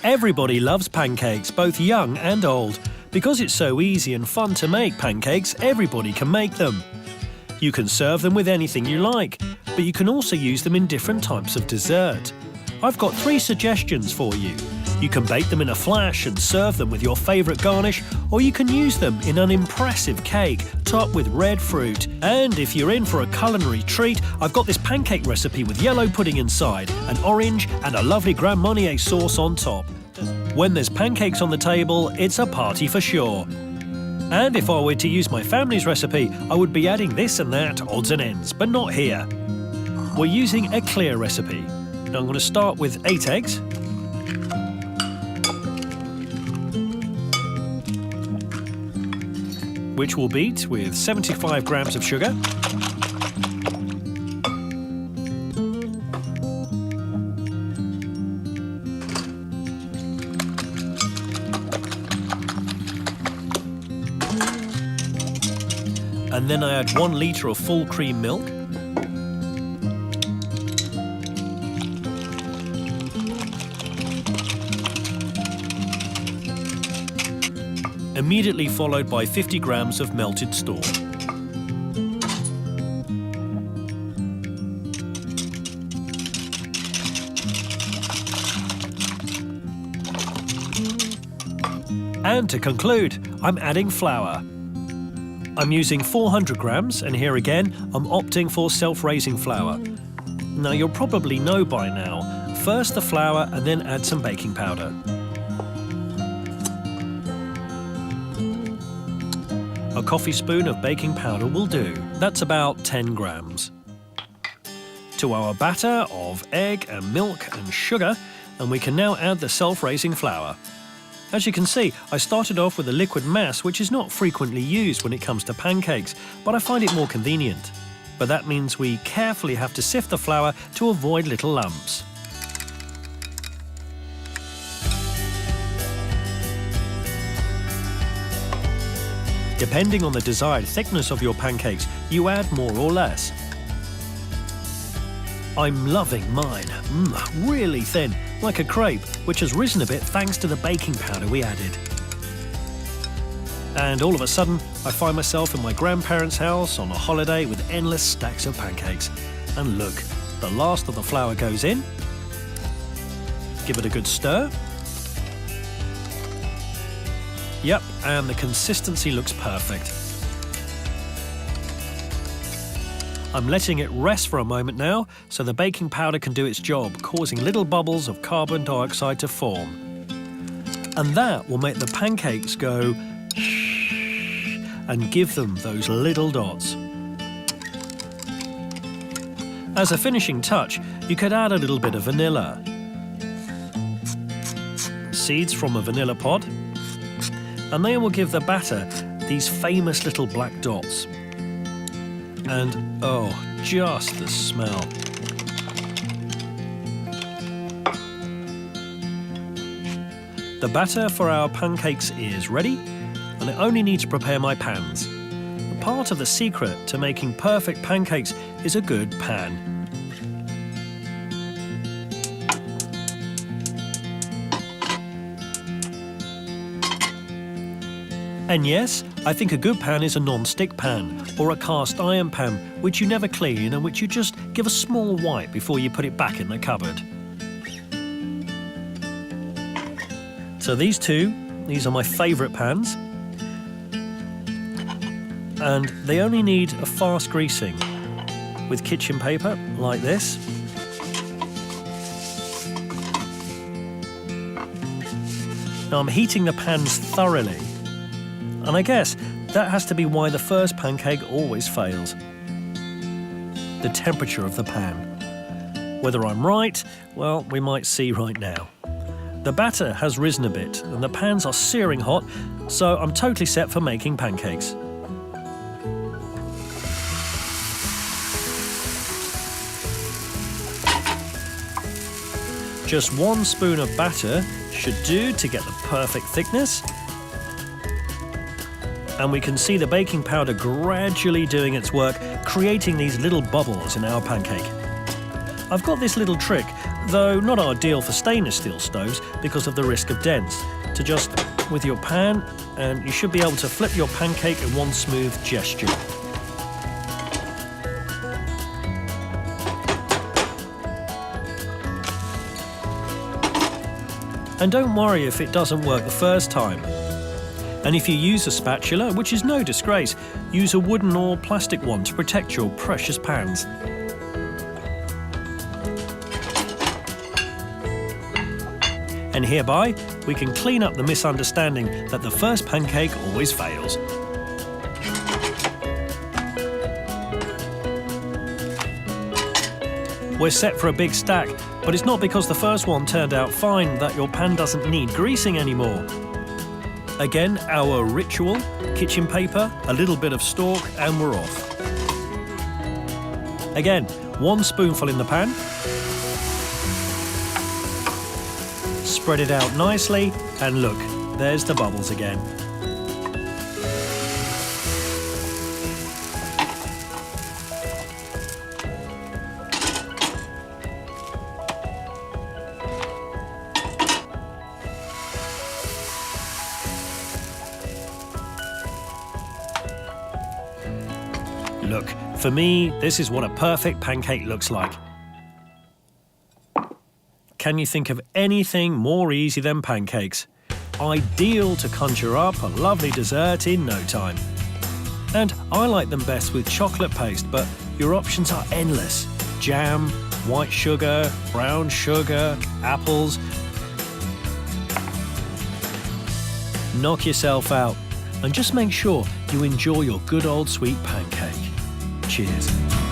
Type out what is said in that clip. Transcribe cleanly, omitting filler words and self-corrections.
Everybody loves pancakes, both young and old. Because it's so easy and fun to make pancakes, everybody can make them. You can serve them with anything you like, but you can also use them in different types of dessert. I've got 3 suggestions for you. You can bake them in a flash and serve them with your favourite garnish, or you can use them in an impressive cake topped with red fruit. And if you're in for a culinary treat, I've got this pancake recipe with yellow pudding inside, an orange and a lovely Grand Marnier sauce on top. When there's pancakes on the table, it's a party for sure. And if I were to use my family's recipe, I would be adding this and that, odds and ends, but not here. We're using a clear recipe. Now I'm going to start with 8 eggs. Which we'll beat with 75 grams of sugar. And then I add 1 litre of full cream milk. Immediately followed by 50 grams of melted Stork. And to conclude, I'm adding flour. I'm using 400 grams, and here again, I'm opting for self-raising flour. Now you'll probably know by now, first the flour and then add some baking powder. A coffee spoon of baking powder will do. That's about 10 grams. To our batter of egg and milk and sugar, and we can now add the self-raising flour. As you can see, I started off with a liquid mass which is not frequently used when it comes to pancakes, but I find it more convenient. But that means we carefully have to sift the flour to avoid little lumps. Depending on the desired thickness of your pancakes, you add more or less. I'm loving mine. Really thin, like a crepe, which has risen a bit thanks to the baking powder we added. And all of a sudden, I find myself in my grandparents' house on a holiday with endless stacks of pancakes. And look, the last of the flour goes in. Give it a good stir. Yep, and the consistency looks perfect. I'm letting it rest for a moment now, so the baking powder can do its job, causing little bubbles of carbon dioxide to form. And that will make the pancakes go shh and give them those little dots. As a finishing touch, you could add a little bit of vanilla. Seeds from a vanilla pod. And they will give the batter these famous little black dots. And oh, just the smell. The batter for our pancakes is ready, and I only need to prepare my pans. Part of the secret to making perfect pancakes is a good pan. And yes, I think a good pan is a non-stick pan, or a cast iron pan, which you never clean and which you just give a small wipe before you put it back in the cupboard. So these are my favourite pans. And they only need a fast greasing with kitchen paper, like this. Now I'm heating the pans thoroughly. And I guess that has to be why the first pancake always fails. The temperature of the pan. Whether I'm right, well, we might see right now. The batter has risen a bit and the pans are searing hot, so I'm totally set for making pancakes. Just 1 spoon of batter should do to get the perfect thickness. And we can see the baking powder gradually doing its work, creating these little bubbles in our pancake. I've got this little trick though not ideal for stainless steel stoves because of the risk of dents. To just with your pan, and you should be able to flip your pancake in one smooth gesture. And don't worry if it doesn't work the first time. And if you use a spatula, which is no disgrace, use a wooden or plastic one to protect your precious pans. And hereby, we can clean up the misunderstanding that the first pancake always fails. We're set for a big stack, but it's not because the first one turned out fine that your pan doesn't need greasing anymore. Again, our ritual, kitchen paper, a little bit of Stork, and we're off. Again, 1 spoonful in the pan. Spread it out nicely, and look, there's the bubbles again. Look, for me, this is what a perfect pancake looks like. Can you think of anything more easy than pancakes? Ideal to conjure up a lovely dessert in no time. And I like them best with chocolate paste, but your options are endless. Jam, white sugar, brown sugar, apples. Knock yourself out and just make sure you enjoy your good old sweet pancake. Cheers.